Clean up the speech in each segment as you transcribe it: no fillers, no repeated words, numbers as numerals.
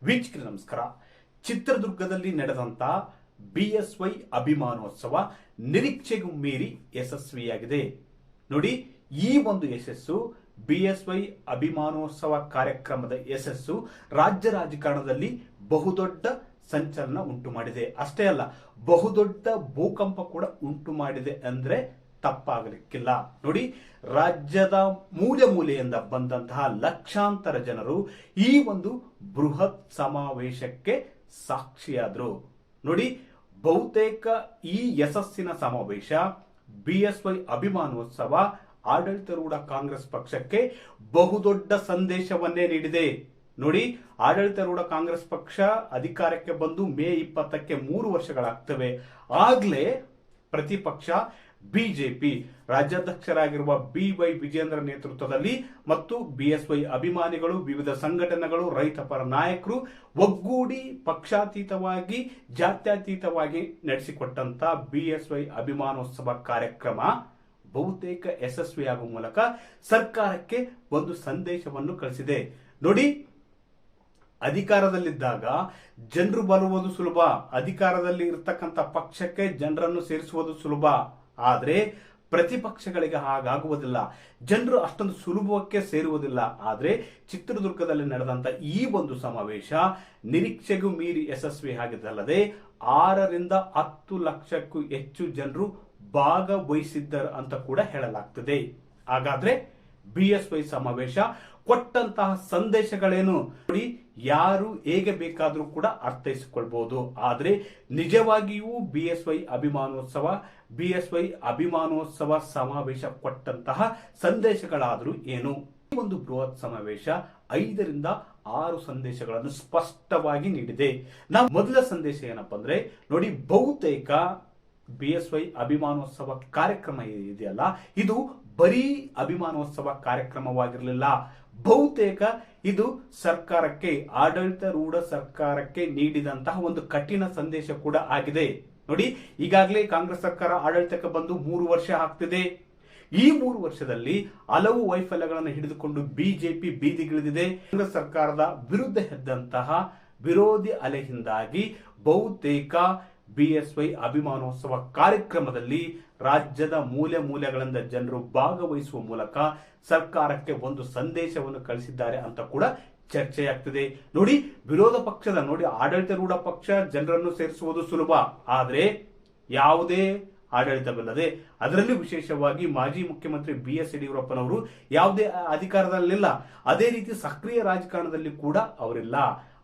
ವೀಕ್ಷಕರೇ ನಮಸ್ಕಾರ. ಚಿತ್ರದುರ್ಗದಲ್ಲಿ ನಡೆದಂತ ಬಿಎಸ್ವೈ ಅಭಿಮಾನೋತ್ಸವ ನಿರೀಕ್ಷೆಗೂ ಮೀರಿ ಯಶಸ್ವಿಯಾಗಿದೆ. ನೋಡಿ, ಈ ಒಂದು ಯಶಸ್ಸು ಬಿಎಸ್ವೈ ಅಭಿಮಾನೋತ್ಸವ ಕಾರ್ಯಕ್ರಮದ ಯಶಸ್ಸು ರಾಜ್ಯ ರಾಜಕಾರಣದಲ್ಲಿ ಬಹುದೊಡ್ಡ ಸಂಚಲನ ಉಂಟು ಮಾಡಿದೆ. ಅಷ್ಟೇ ಅಲ್ಲ, ಬಹುದೊಡ್ಡ ಭೂಕಂಪ ಕೂಡ ಉಂಟು ಮಾಡಿದೆ ಅಂದ್ರೆ ತಪ್ಪಾಗಲಿಕ್ಕಿಲ್ಲ. ನೋಡಿ, ರಾಜ್ಯದ ಮೂಲೆ ಮೂಲೆಯಿಂದ ಬಂದಂತಹ ಲಕ್ಷಾಂತರ ಜನರು ಈ ಒಂದು ಬೃಹತ್ ಸಮಾವೇಶಕ್ಕೆ ಸಾಕ್ಷಿಯಾದರು. ನೋಡಿ, ಬಹುತೇಕ ಈ ಯಶಸ್ಸಿನ ಸಮಾವೇಶ ಬಿಎಸ್ವೈ ಅಭಿಮಾನೋತ್ಸವ ಆಡಳಿತಾರೂಢ ಕಾಂಗ್ರೆಸ್ ಪಕ್ಷಕ್ಕೆ ಬಹುದೊಡ್ಡ ಸಂದೇಶವನ್ನೇ ನೀಡಿದೆ. ನೋಡಿ, ಆಡಳಿತಾರೂಢ ಕಾಂಗ್ರೆಸ್ ಪಕ್ಷ ಅಧಿಕಾರಕ್ಕೆ ಬಂದು ಮೇ 20ಕ್ಕೆ 3 ವರ್ಷಗಳಾಗ್ತವೆ. ಆಗ್ಲೇ ಪ್ರತಿಪಕ್ಷ ಬಿಜೆಪಿ ರಾಜ್ಯಾಧ್ಯಕ್ಷರಾಗಿರುವ ಬಿವೈ ವಿಜೇಂದ್ರ ನೇತೃತ್ವದಲ್ಲಿ ಮತ್ತು ಬಿಎಸ್ವೈ ಅಭಿಮಾನಿಗಳು, ವಿವಿಧ ಸಂಘಟನೆಗಳು, ರೈತ ಪರ ನಾಯಕರು ಒಗ್ಗೂಡಿ ಪಕ್ಷಾತೀತವಾಗಿ ಜಾತ್ಯತೀತವಾಗಿ ನಡೆಸಿಕೊಟ್ಟಂತ ಬಿಎಸ್ವೈ ಅಭಿಮಾನೋತ್ಸವ ಕಾರ್ಯಕ್ರಮ ಬಹುತೇಕ ಯಶಸ್ವಿಯಾಗುವ ಮೂಲಕ ಸರ್ಕಾರಕ್ಕೆ ಒಂದು ಸಂದೇಶವನ್ನು ಕಳಿಸಿದೆ. ನೋಡಿ, ಅಧಿಕಾರದಲ್ಲಿದ್ದಾಗ ಜನರು ಬರುವುದು ಸುಲಭ, ಅಧಿಕಾರದಲ್ಲಿ ಇರತಕ್ಕಂಥ ಪಕ್ಷಕ್ಕೆ ಜನರನ್ನು ಸೇರಿಸುವುದು ಸುಲಭ. ಆದ್ರೆ ಪ್ರತಿಪಕ್ಷಗಳಿಗೆ ಹಾಗಾಗುವುದಿಲ್ಲ, ಜನರು ಅಷ್ಟೊಂದು ಸುಲಭಕ್ಕೆ ಸೇರುವುದಿಲ್ಲ. ಆದ್ರೆ ಚಿತ್ರದುರ್ಗದಲ್ಲಿ ನಡೆದಂತ ಈ ಒಂದು ಸಮಾವೇಶ ನಿರೀಕ್ಷೆಗೂ ಮೀರಿ ಯಶಸ್ವಿ ಆಗಿದ್ದಲ್ಲದೆ 6 ರಿಂದ 10 ಲಕ್ಷಕ್ಕೂ ಹೆಚ್ಚು ಜನರು ಭಾಗವಹಿಸಿದ್ದರು ಅಂತ ಕೂಡ ಹೇಳಲಾಗ್ತದೆ. ಹಾಗಾದ್ರೆ ಬಿಎಸ್ವೈ ಸಮಾವೇಶ ಕೊಟ್ಟಂತಹ ಸಂದೇಶಗಳೇನು? ನೋಡಿ, ಯಾರು ಹೇಗೆ ಬೇಕಾದ್ರೂ ಕೂಡ ಅರ್ಥೈಸಿಕೊಳ್ಬಹುದು. ಆದ್ರೆ ನಿಜವಾಗಿಯೂ ಬಿಎಸ್ವೈ ಅಭಿಮಾನೋತ್ಸವ ಸಮಾವೇಶ ಕೊಟ್ಟಂತಹ ಸಂದೇಶಗಳಾದ್ರೂ ಏನು? ಈ ಒಂದು ಬೃಹತ್ ಸಮಾವೇಶ 5 ರಿಂದ 6 ಸಂದೇಶಗಳನ್ನು ಸ್ಪಷ್ಟವಾಗಿ ನೀಡಿದೆ. ನಾವು ಮೊದಲ ಸಂದೇಶ ಏನಪ್ಪಾ ಅಂದ್ರೆ, ನೋಡಿ, ಬಹುತೇಕ ಬಿಎಸ್ವೈ ಅಭಿಮಾನೋತ್ಸವ ಕಾರ್ಯಕ್ರಮ ಇದೆಯಲ್ಲ, ಇದು ಬರೀ ಅಭಿಮಾನೋತ್ಸವ ಕಾರ್ಯಕ್ರಮವಾಗಿರಲಿಲ್ಲ. ಬಹುತೇಕ ಇದು ಸರ್ಕಾರಕ್ಕೆ, ಆಡಳಿತಾರೂಢ ಸರ್ಕಾರಕ್ಕೆ ನೀಡಿದಂತಹ ಒಂದು ಕಠಿಣ ಸಂದೇಶ ಕೂಡ ಆಗಿದೆ. ನೋಡಿ, ಈಗಾಗಲೇ ಕಾಂಗ್ರೆಸ್ ಸರ್ಕಾರ ಆಡಳಿತಕ್ಕೆ ಬಂದು 3 ವರ್ಷ ಆಗ್ತಿದೆ. ಈ 3 ವರ್ಷದಲ್ಲಿ ಹಲವು ವೈಫಲ್ಯಗಳನ್ನು ಹಿಡಿದುಕೊಂಡು ಬಿಜೆಪಿ ಬೀದಿಗಿಳಿದಿದೆ. ಕಾಂಗ್ರೆಸ್ ಸರ್ಕಾರದ ವಿರುದ್ಧ ಎದ್ದಂತಹ ವಿರೋಧಿ ಅಲೆಯಿಂದಾಗಿ ಬಹುತೇಕ ಬಿಎಸ್ವೈ ಅಭಿಮಾನೋತ್ಸವ ಕಾರ್ಯಕ್ರಮದಲ್ಲಿ ರಾಜ್ಯದ ಮೂಲೆ ಮೂಲೆಗಳಿಂದ ಜನರು ಭಾಗವಹಿಸುವ ಮೂಲಕ ಸರ್ಕಾರಕ್ಕೆ ಒಂದು ಸಂದೇಶವನ್ನು ಕಳಿಸಿದ್ದಾರೆ ಅಂತ ಕೂಡ ಚರ್ಚೆಯಾಗ್ತಿದೆ. ನೋಡಿ, ವಿರೋಧ ಪಕ್ಷದ, ನೋಡಿ, ಆಡಳಿತಾರೂಢ ಪಕ್ಷ ಜನರನ್ನು ಸೇರಿಸುವುದು ಸುಲಭ, ಆದ್ರೆ ಯಾವುದೇ ಆಡಳಿತವಿಲ್ಲದೆ, ಅದರಲ್ಲೂ ವಿಶೇಷವಾಗಿ ಮಾಜಿ ಮುಖ್ಯಮಂತ್ರಿ ಬಿಎಸ್ ಯಡಿಯೂರಪ್ಪನವರು ಯಾವುದೇ ಅಧಿಕಾರದಲ್ಲಿಲ್ಲ. ಅದೇ ರೀತಿ ಸಕ್ರಿಯ ರಾಜಕಾರಣದಲ್ಲಿ ಕೂಡ ಅವರಿಲ್ಲ.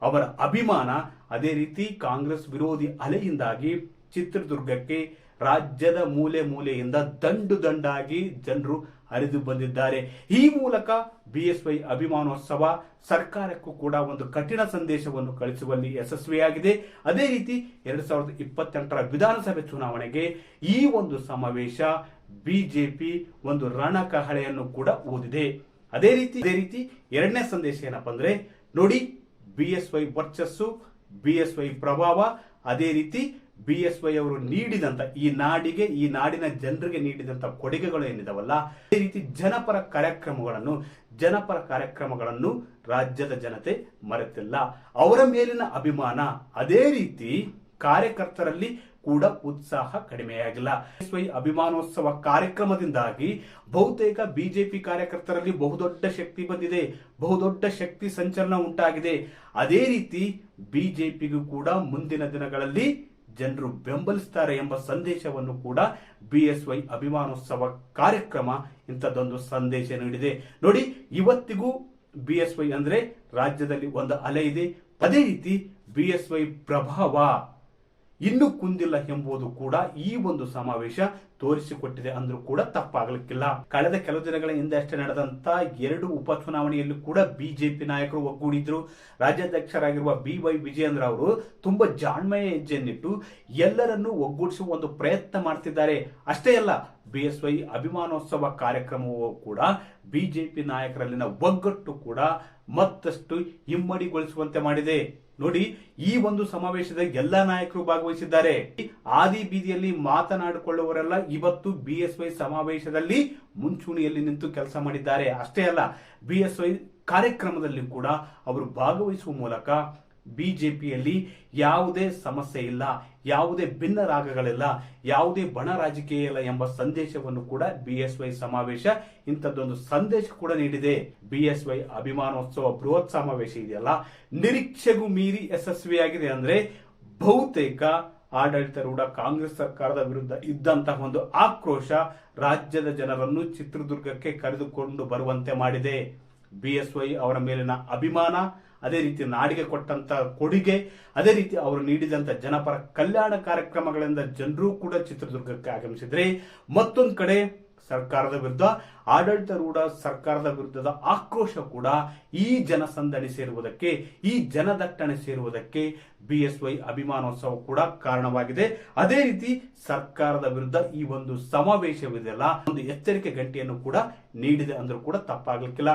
ಅವರ ಅಭಿಮಾನ ಅದೇ ರೀತಿ ಕಾಂಗ್ರೆಸ್ ವಿರೋಧಿ ಅಲೆಯಿಂದಾಗಿ ಚಿತ್ರದುರ್ಗಕ್ಕೆ ರಾಜ್ಯದ ಮೂಲೆ ಮೂಲೆಯಿಂದ ದಂಡಾಗಿ ಜನರು ಹರಿದು ಬಂದಿದ್ದಾರೆ. ಈ ಮೂಲಕ ಬಿಎಸ್ವೈ ಅಭಿಮಾನೋತ್ಸವ ಸರ್ಕಾರಕ್ಕೂ ಕೂಡ ಒಂದು ಕಠಿಣ ಸಂದೇಶವನ್ನು ಕಳಿಸುವಲ್ಲಿ ಯಶಸ್ವಿಯಾಗಿದೆ. ಅದೇ ರೀತಿ 2028ರ ವಿಧಾನಸಭೆ ಚುನಾವಣೆಗೆ ಈ ಒಂದು ಸಮಾವೇಶ ಬಿಜೆಪಿ ಒಂದು ರಣಕಹಳೆಯನ್ನು ಕೂಡ ಊದಿದೆ. ಅದೇ ರೀತಿ ಎರಡನೇ ಸಂದೇಶ ಏನಪ್ಪಾ ಅಂದ್ರೆ, ನೋಡಿ, ಬಿಎಸ್ವೈ ವರ್ಚಸ್ಸು, ಬಿಎಸ್ವೈ ಪ್ರಭಾವ, ಅದೇ ರೀತಿ ಬಿಎಸ್ವೈ ಅವರು ನೀಡಿದಂತ ಈ ನಾಡಿಗೆ, ಈ ನಾಡಿನ ಜನರಿಗೆ ನೀಡಿದಂತ ಕೊಡುಗೆಗಳು ಏನಿದಾವಲ್ಲ, ಅದೇ ರೀತಿ ಜನಪರ ಕಾರ್ಯಕ್ರಮಗಳನ್ನು ರಾಜ್ಯದ ಜನತೆ ಮರೆತಿಲ್ಲ. ಅವರ ಮೇಲಿನ ಅಭಿಮಾನ, ಅದೇ ರೀತಿ ಕಾರ್ಯಕರ್ತರಲ್ಲಿ ಕೂಡ ಉತ್ಸಾಹ ಕಡಿಮೆಯಾಗಿಲ್ಲ. ಬಿಎಸ್ವೈ ಅಭಿಮಾನೋತ್ಸವ ಕಾರ್ಯಕ್ರಮದಿಂದಾಗಿ ಬಹುತೇಕ ಬಿಜೆಪಿ ಕಾರ್ಯಕರ್ತರಲ್ಲಿ ಬಹುದೊಡ್ಡ ಶಕ್ತಿ ಬಂದಿದೆ, ಬಹುದೊಡ್ಡ ಶಕ್ತಿ ಸಂಚಲನ ಉಂಟಾಗಿದೆ. ಅದೇ ರೀತಿ ಬಿಜೆಪಿಗೂ ಕೂಡ ಮುಂದಿನ ದಿನಗಳಲ್ಲಿ ಜನರು ಬೆಂಬಲಿಸುತ್ತಾರೆ ಎಂಬ ಸಂದೇಶವನ್ನು ಕೂಡ ಬಿಎಸ್ವೈ ಅಭಿಮಾನೋತ್ಸವ ಕಾರ್ಯಕ್ರಮ ಇಂಥದ್ದೊಂದು ಸಂದೇಶ ನೀಡಿದೆ. ನೋಡಿ, ಇವತ್ತಿಗೂ ಬಿಎಸ್ವೈ ಅಂದ್ರೆ ರಾಜ್ಯದಲ್ಲಿ ಒಂದು ಅಲೆ ಇದೆ. ಅದೇ ರೀತಿ ಬಿಎಸ್ವೈ ಪ್ರಭಾವ ಇನ್ನೂ ಕುಂದಿಲ್ಲ ಎಂಬುದು ಕೂಡ ಈ ಒಂದು ಸಮಾವೇಶ ತೋರಿಸಿಕೊಟ್ಟಿದೆ ಅಂದ್ರೂ ಕೂಡ ತಪ್ಪಾಗಲಿಕ್ಕಿಲ್ಲ. ಕಳೆದ ಕೆಲವು ದಿನಗಳ ಹಿಂದೆ ಅಷ್ಟೇ ನಡೆದಂತ 2 ಉಪಚುನಾವಣೆಯಲ್ಲೂ ಕೂಡ ಬಿಜೆಪಿ ನಾಯಕರು ಒಗ್ಗೂಡಿದ್ರು. ರಾಜ್ಯಾಧ್ಯಕ್ಷರಾಗಿರುವ ಬಿವೈ ವಿಜೇಂದ್ರ ಅವರು ತುಂಬಾ ಜಾಣ್ಮೆಯ ಹೆಜ್ಜೆಯನ್ನಿಟ್ಟು ಎಲ್ಲರನ್ನೂ ಒಗ್ಗೂಡಿಸುವ ಒಂದು ಪ್ರಯತ್ನ ಮಾಡ್ತಿದ್ದಾರೆ. ಅಷ್ಟೇ ಅಲ್ಲ, ಬಿಎಸ್ವೈ ಅಭಿಮಾನೋತ್ಸವ ಕಾರ್ಯಕ್ರಮವೂ ಕೂಡ ಬಿಜೆಪಿ ನಾಯಕರಲ್ಲಿನ ಒಗ್ಗಟ್ಟು ಕೂಡ ಮತ್ತಷ್ಟು ಇಮ್ಮಡಿಗೊಳಿಸುವಂತೆ ಮಾಡಿದೆ. ನೋಡಿ, ಈ ಒಂದು ಸಮಾವೇಶದ ಎಲ್ಲ ನಾಯಕರು ಭಾಗವಹಿಸಿದ್ದಾರೆ. ಆದಿ ಬೀದಿಯಲ್ಲಿ ಮಾತನಾಡಿಕೊಳ್ಳುವವರೆಲ್ಲ ಇವತ್ತು ಬಿಎಸ್ವೈ ಸಮಾವೇಶದಲ್ಲಿ ಮುಂಚೂಣಿಯಲ್ಲಿ ನಿಂತು ಕೆಲಸ ಮಾಡಿದ್ದಾರೆ. ಅಷ್ಟೇ ಅಲ್ಲ, ಬಿಎಸ್ವೈ ಕಾರ್ಯಕ್ರಮದಲ್ಲಿ ಕೂಡ ಅವರು ಭಾಗವಹಿಸುವ ಮೂಲಕ ಬಿಜೆಪಿಯಲ್ಲಿ ಯಾವುದೇ ಸಮಸ್ಯೆ ಇಲ್ಲ, ಯಾವುದೇ ಭಿನ್ನ ರಾಗಗಳಿಲ್ಲ, ಯಾವುದೇ ಬಣ ರಾಜಕೀಯ ಇಲ್ಲ ಎಂಬ ಸಂದೇಶವನ್ನು ಕೂಡ ಬಿಎಸ್ವೈ ಸಮಾವೇಶ ಇಂಥದ್ದೊಂದು ಸಂದೇಶ ಕೂಡ ನೀಡಿದೆ. ಬಿಎಸ್ವೈ ಅಭಿಮಾನೋತ್ಸವ ಬೃಹತ್ ಸಮಾವೇಶ ಇದೆಯಲ್ಲ, ನಿರೀಕ್ಷೆಗೂ ಮೀರಿ ಯಶಸ್ವಿಯಾಗಿದೆ. ಅಂದ್ರೆ ಬಹುತೇಕ ಆಡಳಿತಾರೂಢ ಕಾಂಗ್ರೆಸ್ ಸರ್ಕಾರದ ವಿರುದ್ಧ ಇದ್ದಂತಹ ಒಂದು ಆಕ್ರೋಶ ರಾಜ್ಯದ ಜನರನ್ನು ಚಿತ್ರದುರ್ಗಕ್ಕೆ ಕರೆದುಕೊಂಡು ಬರುವಂತೆ ಮಾಡಿದೆ. ಬಿಎಸ್ವೈ ಅವರ ಮೇಲಿನ ಅಭಿಮಾನ, ಅದೇ ರೀತಿ ನಾಡಿಗೆ ಕೊಟ್ಟಂತ ಕೊಡುಗೆ, ಅದೇ ರೀತಿ ಅವರು ನೀಡಿದಂತ ಜನಪರ ಕಲ್ಯಾಣ ಕಾರ್ಯಕ್ರಮಗಳಿಂದ ಜನರು ಕೂಡ ಚಿತ್ರದುರ್ಗಕ್ಕೆ ಆಗಮಿಸಿದ್ರೆ, ಮತ್ತೊಂದು ಕಡೆ ಸರ್ಕಾರದ ವಿರುದ್ಧ, ಆಡಳಿತಾರೂಢ ಸರ್ಕಾರದ ವಿರುದ್ಧದ ಆಕ್ರೋಶ ಕೂಡ ಈ ಜನಸಂದಣಿ ಸೇರುವುದಕ್ಕೆ, ಈ ಜನದಟ್ಟಣೆ ಸೇರುವುದಕ್ಕೆ ಬಿಎಸ್ವೈ ಅಭಿಮಾನೋತ್ಸವ ಕೂಡ ಕಾರಣವಾಗಿದೆ. ಅದೇ ರೀತಿ ಸರ್ಕಾರದ ವಿರುದ್ಧ ಈ ಒಂದು ಸಮಾವೇಶವಿದೆಯಲ್ಲ, ಒಂದು ಎಚ್ಚರಿಕೆ ಗಂಟೆಯನ್ನು ಕೂಡ ನೀಡಿದೆ ಅಂದ್ರೂ ಕೂಡ ತಪ್ಪಾಗಲಿಕ್ಕಿಲ್ಲ.